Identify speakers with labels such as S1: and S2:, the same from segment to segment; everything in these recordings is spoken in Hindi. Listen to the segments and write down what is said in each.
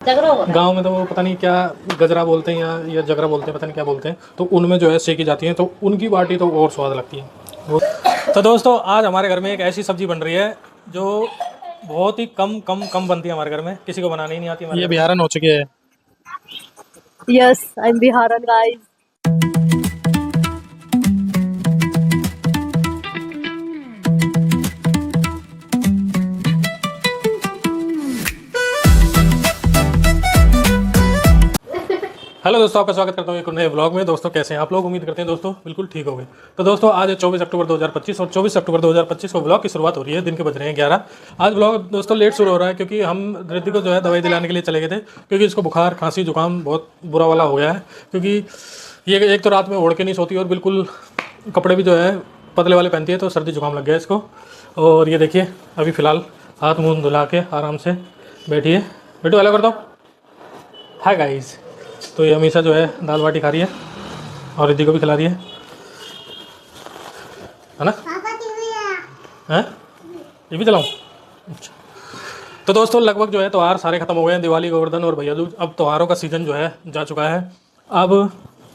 S1: गांव में तो वो पता नहीं क्या गजरा बोलते हैं या जगरा बोलते हैं, पता नहीं क्या बोलते हैं। तो उनमें जो है सेकी जाती हैं, तो उनकी बाटी तो और स्वाद लगती है वो। तो दोस्तों आज हमारे घर में एक ऐसी सब्जी बन रही है जो बहुत ही कम बनती है हमारे घर में, किसी को बनानी ही नहीं आती। ये बिहारन हो चुकी है।
S2: Yes, I'm Biharan, guys.
S1: Hello दोस्तों, आपका स्वागत करता हूँ एक नए ब्लॉग में। दोस्तों कैसे हैं आप लोग? उम्मीद करते हैं दोस्तों बिल्कुल ठीक हो गए। तो दोस्तों आज है 24 अक्टूबर 2025 और 24 अक्टूबर 2025 को ब्लॉग की शुरुआत हो रही है। दिन के बज रहे हैं 11। आज ब्लॉग दोस्तों लेट शुरू हो रहा है क्योंकि हम रिद्धि को जो है दवाई दिलाने के लिए चले गए थे, क्योंकि इसको बुखार खांसी जुकाम बहुत बुरा वाला हो गया है। क्योंकि ये एक तो रात में ओढ़ के नहीं सोती और बिल्कुल कपड़े भी जो है पतले वाले पहनती है, तो सर्दी जुकाम लग गया इसको। और ये देखिए अभी फ़िलहाल हाथ मुँह धुला के आराम से बैठी है। बेटू हेलो कर दो, हाय गाइस। तो ये हमेशा जो है दाल बाटी खा रही है और रिद्धि को भी खिला रही है ना? हैं? ये भी चलाऊँ? अच्छा। तो दोस्तों लगभग जो है त्यौहार सारे ख़त्म हो गए हैं। दिवाली, गोवर्धन और भैया दूज। अब त्योहारों का सीज़न जो है जा चुका है। अब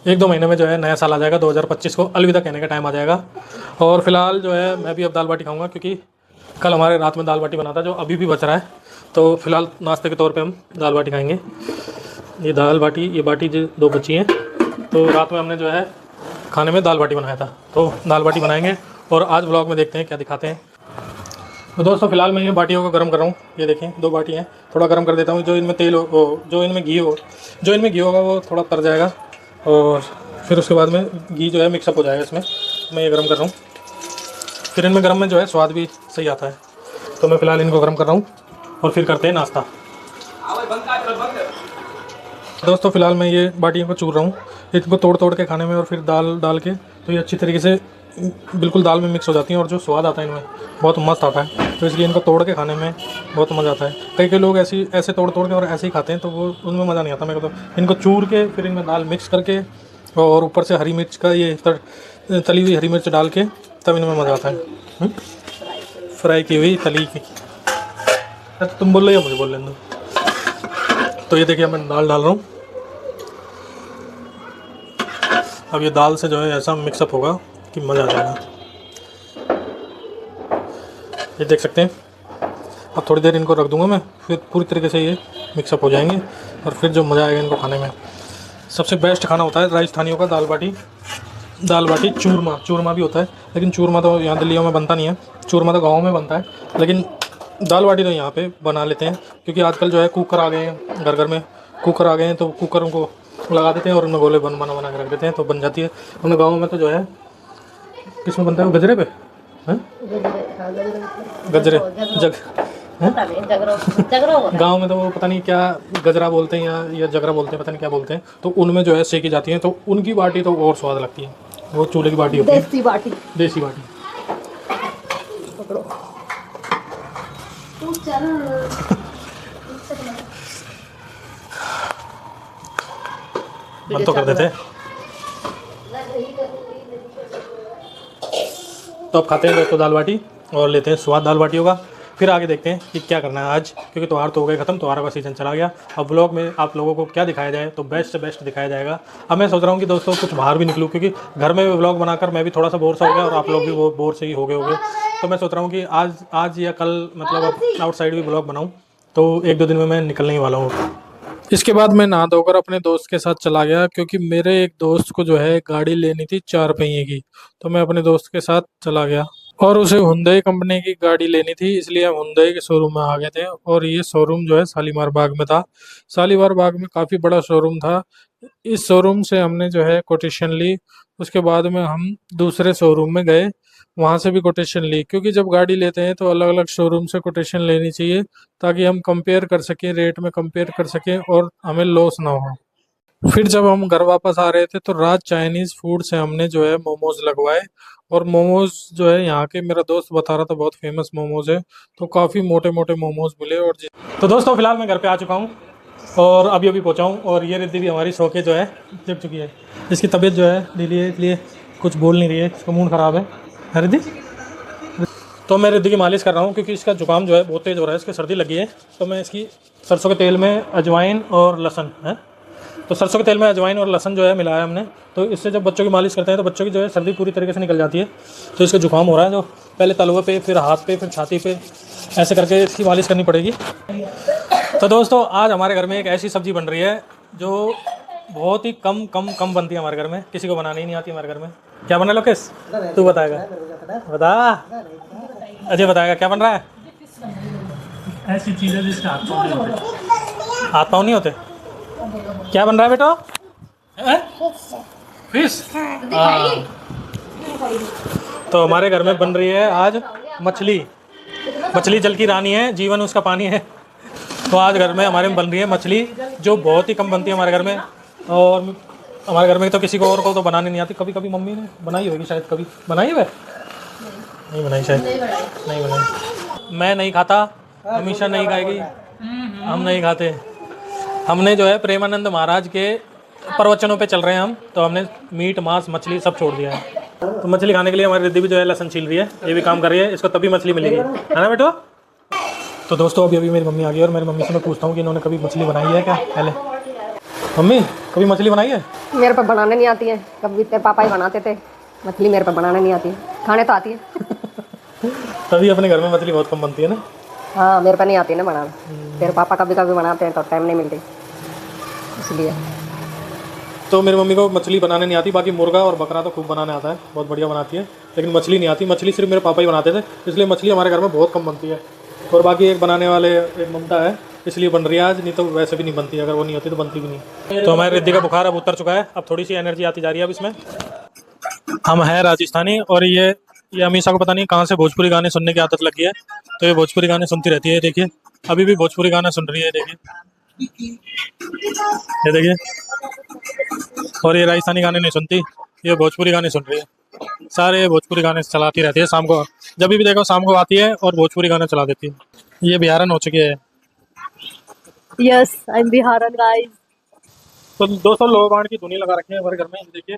S1: 1-2 महीने में जो है नया साल आ जाएगा। 2025 को अलविदा कहने का टाइम आ जाएगा। और फिलहाल जो है मैं भी अब दाल बाटी खाऊँगा, क्योंकि कल हमारे रात में दाल बाटी बना था जो अभी भी बच रहा है। तो फिलहाल नाश्ते के तौर पर हम दाल बाटी खाएँगे। ये दाल बाटी, ये बाटी जो 2 बची हैं, तो रात में हमने जो है खाने में दाल बाटी बनाया था, तो दाल बाटी बनाएंगे और आज ब्लॉग में देखते हैं क्या दिखाते हैं। तो दोस्तों फिलहाल मैं ये बाटियों को गर्म कर रहा हूँ। ये देखें 2 बाटी हैं, थोड़ा गर्म कर देता हूँ। जो इनमें तेल हो, जो इनमें घी होगा वो थोड़ा तर जाएगा और फिर उसके बाद में घी जो है मिक्सअप हो जाएगा इसमें। मैं ये गर्म कर रहा हूँ, फिर इनमें गर्म में जो है स्वाद भी सही आता है। तो मैं फ़िलहाल इनको गर्म कर रहा हूँ और फिर करते हैं नाश्ता। दोस्तों फिलहाल मैं ये बाटियों को चूर रहा हूँ, इनको तोड़ के खाने में और फिर दाल डाल के, तो ये अच्छी तरीके से बिल्कुल दाल में मिक्स हो जाती हैं और जो स्वाद आता है इनमें बहुत मस्त आता है। तो इसलिए इनको तोड़ के खाने में बहुत मज़ा आता है। कई लोग ऐसे तोड़ के और ऐसे ही खाते हैं, तो वो उनमें मज़ा नहीं आता। मेरे को तो इनको चूर के फिर इनमें दाल मिक्स करके और ऊपर से हरी मिर्च का ये तली हुई हरी मिर्च डाल के तब इनमें मज़ा आता है। फ्राई की हुई तली की। तुम बोल रहे हो, मुझे बोल लेने दो। तो ये देखिए मैं दाल डाल रहा हूँ। अब ये दाल से जो है ऐसा मिक्सअप होगा कि मज़ा आ जाएगा। ये देख सकते हैं। अब थोड़ी देर इनको रख दूंगा मैं, फिर पूरी तरीके से ये मिक्सअप हो जाएंगे और फिर जो मज़ा आएगा इनको खाने में। सबसे बेस्ट खाना होता है राजस्थानियों का दाल बाटी चूरमा भी होता है, लेकिन चूरमा तो यहाँ दिल्लियों में बनता नहीं है। चूरमा तो गाँव में बनता है, लेकिन दाल बाटी तो यहाँ पे बना लेते हैं, क्योंकि आजकल जो है कुकर आ गए हैं, घर में कुकर आ गए हैं। तो कुकर को लगा देते हैं और उनमें गोले बना के रख देते हैं, तो बन जाती है। उन गाँव में तो जो है किस में बनता है वो, गजरे पे हैं, गजरे गांव में तो वो पता नहीं क्या गजरा बोलते हैं या जगरा बोलते हैं, पता नहीं क्या बोलते हैं। तो उनमें जो है सेकी जाती हैं, तो उनकी बाटी तो और स्वाद लगती है। वो चूल्हे की बाटी होती है, देसी बाटी। बंद तो कर देते हैं। तो अब खाते हैं दोस्तों दाल बाटी और लेते हैं स्वाद दाल बाटियों का। फिर आगे देखते हैं कि क्या करना है आज, क्योंकि त्यौहार तो हो गए ख़त्म, त्योहारों का सीज़न चला गया। अब ब्लॉग में आप लोगों को क्या दिखाया जाए, तो बेस्ट से बेस्ट दिखाया जाएगा। अब मैं सोच रहा हूँ कि दोस्तों कुछ बाहर भी निकलूँ, क्योंकि घर में ब्लॉग बनाकर मैं भी थोड़ा सा बोर सा हो गया और आप लोग भी वो बोर से ही हो गए होंगे। तो मैं सोच रहा हूँ कि आज या कल मतलब आउटसाइड भी ब्लॉग बनाऊँ, तो 1-2 दिन में मैं निकलने ही वाला हूँ। इसके बाद मैं नहा धोकर अपने दोस्त के साथ चला गया, क्योंकि मेरे एक दोस्त को जो है गाड़ी लेनी थी 4 पहिए की। तो मैं अपने दोस्त के साथ चला गया और उसे हुंडई कंपनी की गाड़ी लेनी थी, इसलिए हम हुंडई के शोरूम में आ गए थे। और ये शोरूम जो है शालीमार बाग में था। शालीमार बाग में काफ़ी बड़ा शोरूम था। इस शोरूम से हमने जो है कोटेशन ली। उसके बाद में हम दूसरे शोरूम में गए, वहाँ से भी कोटेशन ली, क्योंकि जब गाड़ी लेते हैं तो अलग अलग शोरूम से कोटेशन लेनी चाहिए, ताकि हम कंपेयर कर सकें, रेट में कंपेयर कर सकें और हमें लॉस ना हो। फिर जब हम घर वापस आ रहे थे तो राज चाइनीज़ फूड से हमने जो है मोमोज लगवाए। और मोमोज जो है यहाँ के, मेरा दोस्त बता रहा था बहुत फेमस मोमोज है, तो काफ़ी मोटे मोटे मोमोज मिले। और तो दोस्तों फिलहाल मैं घर पे आ चुका हूँ और अभी पहुँचा हूँ। और ये रिद्धि भी हमारी सो के जो है जग चुकी है। इसकी तबीयत जो है ढीली है, इसलिए कुछ बोल नहीं रही है, इसका मूड ख़राब है रिद्धि। तो मैं रिद्धि की मालिश कर रहा हूँ क्योंकि इसका जुकाम जो है बहुत तेज़ हो रहा है, इसकी सर्दी लगी है। तो मैं इसकी सरसों के तेल में अजवाइन और लहसुन है, तो सरसों के तेल में अजवाइन और लहसुन जो है मिलाया हमने। तो इससे जब बच्चों की मालिश करते हैं तो बच्चों की जो है सर्दी पूरी तरीके से निकल जाती है। तो इसका जुकाम हो रहा है, जो पहले तलवे पे, फिर हाथ पे, फिर छाती पे, ऐसे करके इसकी मालिश करनी पड़ेगी। तो दोस्तों आज हमारे घर में एक ऐसी सब्ज़ी बन रही है जो बहुत ही कम बनती है हमारे घर में, किसी को बनानी ही नहीं आती हमारे घर में। क्या बना लोकेश? तू बताएगा, बता। अजय बताएगा क्या बन रहा है। ऐसी चीज़ें जिसके हाथ पाँव नहीं होते, हाथ पाँव नहीं होते। क्या बन रहा है बेटा? फिश। तो हमारे घर में बन रही है आज मछली। मछली जल की रानी है, जीवन उसका पानी है। तो आज घर में हमारे में बन रही है मछली, जो बहुत ही कम बनती है हमारे घर में। और हमारे घर में तो किसी को और को तो बनाने नहीं आती। कभी कभी मम्मी ने बनाई होगी शायद, कभी बनाई है, नहीं बनाई शायद, नहीं बनाई। मैं नहीं खाता, हमेशा नहीं खाएगी, हम नहीं खाते। हमने जो है प्रेमानंद महाराज के प्रवचनों पे चल रहे हैं हम, तो हमने मीट मांस मछली सब छोड़ दिया है। तो मछली खाने के लिए हमारी रिद्धि भी जो है लहसुन छील रही है, ये भी काम कर रही है, इसको तभी मछली मिलेगी, है ना बेटो। तो दोस्तों अभी मेरी मम्मी आ गई और मेरी मम्मी से मैं पूछता हूँ कि इन्होंने कभी मछली बनाई है क्या। पहले मम्मी कभी मछली बनाई है?
S3: मेरे पे बनाने नहीं आती है, कभी तेरे पापा ही बनाते थे। मछली मेरे पे बनाने नहीं आती है, खाने तो आती है।
S1: तभी अपने घर में मछली बहुत कम बनती है ना।
S3: हाँ मेरे पे नहीं आती है ना बनाना। तेरे पापा कभी कभी बनाते हैं तो टाइम नहीं मिलती, इसलिए।
S1: तो मेरी मम्मी को मछली बनाने नहीं आती, बाकी मुर्गा और बकरा तो खूब बनाने आता है, बहुत बढ़िया बनाती है। लेकिन मछली नहीं आती, मछली सिर्फ मेरे पापा ही बनाते थे, इसलिए मछली हमारे घर में बहुत कम बनती है। और बाकी एक बनाने वाले एक ममता है, इसलिए बन रही है आज, नहीं तो वैसे भी नहीं बनती। अगर वो नहीं होती तो बनती भी नहीं। तो हमारी रिद्धि का बुखार अब उतर चुका है, अब थोड़ी सी एनर्जी आती जा रही है अब इसमें। हम हैं राजस्थानी और ये अमीषा को पता नहीं कहाँ से भोजपुरी गाने सुनने की आदत लगी है, तो ये भोजपुरी गाने सुनती रहती है। देखिए अभी भी भोजपुरी गाना सुन रही है, देखिए ये देखिए। और ये राजस्थानी गाने नहीं सुनती, ये भोजपुरी गाने सुन रही है। सारे भोजपुरी गाने चलाती रहती है शाम को, जब भी देखो शाम को आती है और भोजपुरी गाने चला देती है। ये बिहारन हो चुकी है।
S2: Yes, I'm Biharan, guys.
S1: तो दोस्तों लोह बाण की धुनी लगा रखी है हमारे घर में, देखिए।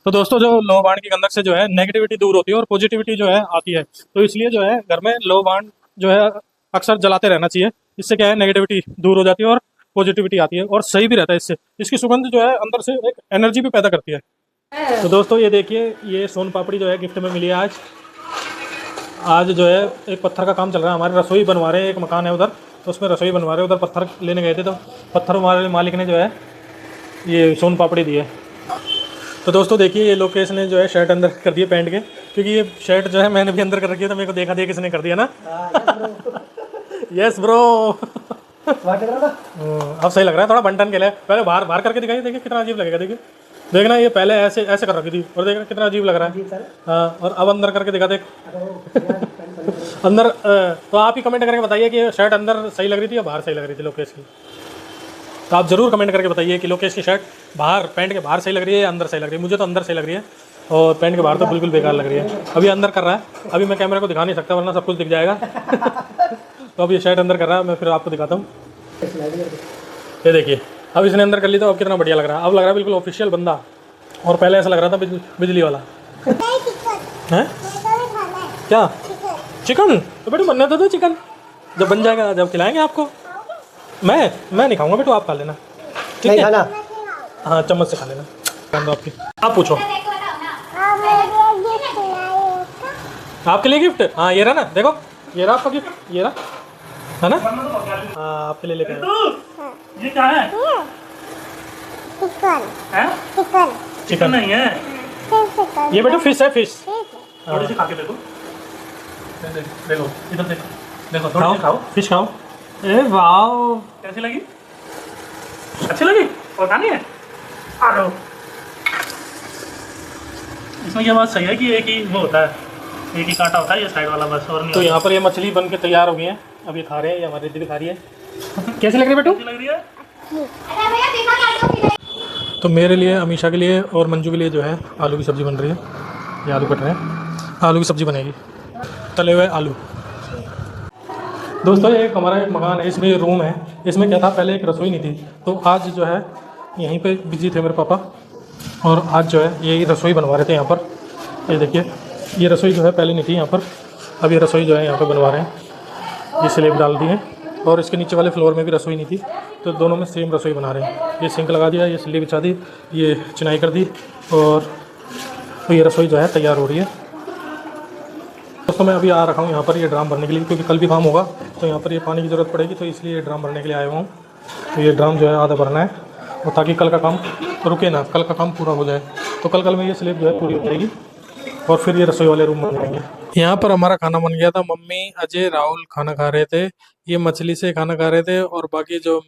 S1: तो दोस्तों जो लोह बाण की गंधक से जो है नेगेटिविटी दूर होती है और पॉजिटिविटी जो है आती है। तो इसलिए जो है घर में लोह बाण जो है अक्सर जलाते रहना चाहिए। इससे क्या है, नेगेटिविटी दूर हो जाती है और पॉजिटिविटी आती है और सही भी रहता है। इससे इसकी सुगंध जो है अंदर से एक एनर्जी भी पैदा करती है। तो दोस्तों ये देखिए, ये सोन पापड़ी जो है गिफ्ट में मिली है आज। आज जो है एक पत्थर का काम चल रहा है, हमारे रसोई बनवा रहे हैं, एक मकान है उधर, तो उसमें रसोई बनवा रहे हैं। उधर पत्थर लेने गए थे, तो पत्थर हमारे मालिक ने जो है ये सोन पापड़ी दी है। तो दोस्तों देखिए, ये लोकेश ने जो है शर्ट अंदर कर दिए पैंट के, क्योंकि ये शर्ट जो है मैंने भी अंदर कर रखी है, तो मेरे को देखा किसने कर दिया ना। Yes bro. अब सही लग रहा है, थोड़ा बंटन के लिए। पहले बाहर करके दिखाइए, देखिए कितना अजीब लगेगा। देखिए देखना, ये पहले ऐसे ऐसे कर रखी थी और देखना कितना अजीब लग रहा है। हाँ, और अब अंदर करके दिखा देख अंदर। तो आप ही कमेंट करके बताइए कि शर्ट अंदर सही लग रही थी या बाहर सही लग रही थी लोकेश की। तो आप ज़रूर कमेंट करके बताइए कि लोकेश की शर्ट बाहर, पैंट के बाहर सही लग रही है या अंदर सही लग रही है। मुझे तो अंदर सही लग रही है और पैंट के बाहर तो बिल्कुल बेकार लग रही है। अभी अंदर कर रहा है, अभी मैं कैमरे को दिखा नहीं सकता वरना सब कुछ दिख जाएगा। तो अब ये शर्ट अंदर कर रहा है, मैं फिर आपको दिखाता हूँ। ये देखिए, अब इसने अंदर कर ली, तो अब कितना बढ़िया लग रहा है। अब लग रहा है बिल्कुल ऑफिशियल बंदा, और पहले ऐसा लग रहा था बिजली वाला है। क्या चिकन? तो बेटू बनना था चिकन, जब बन जाएगा जब खिलाएंगे आपको। मैं नहीं खाऊंगा बेटू, आप खा लेना, ठीक है? हाँ चम्मच से खा लेना। आपकी आप पूछो। आपके लिए गिफ्ट? हाँ ये रहा ना, देखो ये रहा आपका गिफ्ट, ये रहा है ना। हाँ आपके लिए लेके आया। ये क्या है? चिकन। चिकन नहीं है ये बेटू, फिश है, फिश। थोड़ी सी खा के देखो, देखो इधर देखो, देखो थोड़ी सी खाओ, फिश खाओ। ए वाओ, कैसी लगी? अच्छी लगी? और खानी है? आ लो। इसमें ये बात सही है कि एक ही वो होता है, एक ही कांटा होता है, ये साइड वाला बस, और नहीं। तो यहाँ पर ये मछली बन के तैयार हो गई है, अब ये खा रहे हैं, ये हमारी दीदी खा रही है। कैसी लग रही है बेटू? लग रही है। तो मेरे लिए, अमीषा के लिए और मंजू के लिए जो है आलू की सब्ज़ी बन रही है। ये आलू कट रहे हैं, आलू की सब्ज़ी बनेगी, तले हुए आलू। दोस्तों ये हमारा एक मकान है, इसमें रूम है। इसमें क्या था, पहले एक रसोई नहीं थी, तो आज जो है यहीं पे बिजी थे मेरे पापा, और आज जो है यही रसोई बनवा रहे थे यहाँ पर। ये देखिए, ये रसोई जो है पहले नहीं थी यहाँ पर, अब ये रसोई जो है यहाँ पे बनवा रहे हैं। ये स्लैब डाल दी है और इसके नीचे वाले फ्लोर में भी रसोई नहीं थी, तो दोनों में सेम रसोई बना रहे हैं। ये सिंक लगा दिया, ये स्लैब बिछा दी, ये चिनाई कर दी और तो ये रसोई जो है तैयार हो रही है। दोस्तों मैं अभी आ रखा हूँ यहाँ पर ये ड्राम भरने के लिए, क्योंकि कल भी काम होगा तो यहाँ पर ये पानी की ज़रूरत पड़ेगी, तो इसलिए ये ड्राम भरने के लिए आया हुआ हूँ। तो ये ड्राम जो है आधा भरना है और ताकि कल का काम रुके ना, कल का काम पूरा हो जाए। तो कल में ये स्लैब जो है पूरी हो जाएगी और फिर ये रसोई वाले रूम बन जाएंगे। यहाँ पर हमारा खाना बन गया था। मम्मी, अजय, राहुल खाना खा रहे थे, ये मछली से खाना खा रहे थे और बाकी जो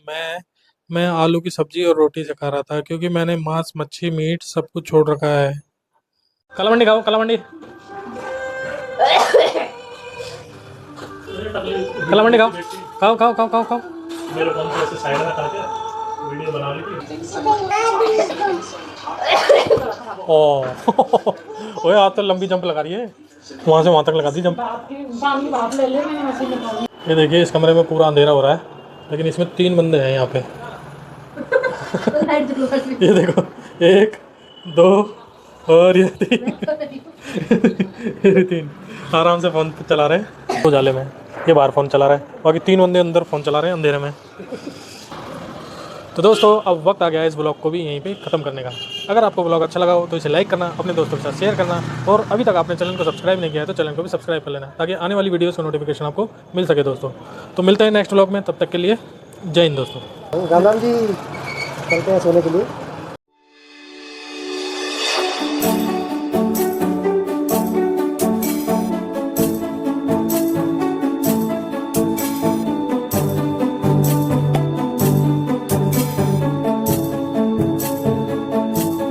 S1: मैं आलू की सब्जी और रोटी से खा रहा था, क्योंकि मैंने मांस, मच्छी, मीट सब कुछ छोड़ रखा है। कलामंडी खाओ, कलामंडी कलामंडी खाओ, खाओ खाओ खाओ खाओ खाओ। मेरे फोन को ऐसे साइड में करके वीडियो बना ली थी। ओह ओए आज तो लंबी जंप लगा रही है, वहाँ से वहाँ तक लगा दी जंप। ये देखिए इस कमरे में पूरा अंधेरा हो रहा है, लेकिन इसमें 3 बंदे हैं यहाँ पे। ये देखो 1 2 और ये 3 आराम से फ़ोन चला रहे हैं उजाले में। ये बाहर फ़ोन चला रहा है, बाकी 3 बंदे अंदर फ़ोन चला रहे हैं अंधेरे में। तो दोस्तों अब वक्त आ गया है इस ब्लॉग को भी यहीं पे ख़त्म करने का। अगर आपको ब्लॉग अच्छा लगा हो तो इसे लाइक करना, अपने दोस्तों के साथ शेयर करना और अभी तक आपने चैनल को सब्सक्राइब नहीं किया है तो चैनल को भी सब्सक्राइब कर लेना, ताकि आने वाली वीडियोस का नोटिफिकेशन आपको मिल सके दोस्तों। तो मिलते हैं नेक्स्ट ब्लॉग में, तब तक के लिए जय हिंद दोस्तों।
S4: राम राम जी, चलते हैं सोने के लिए।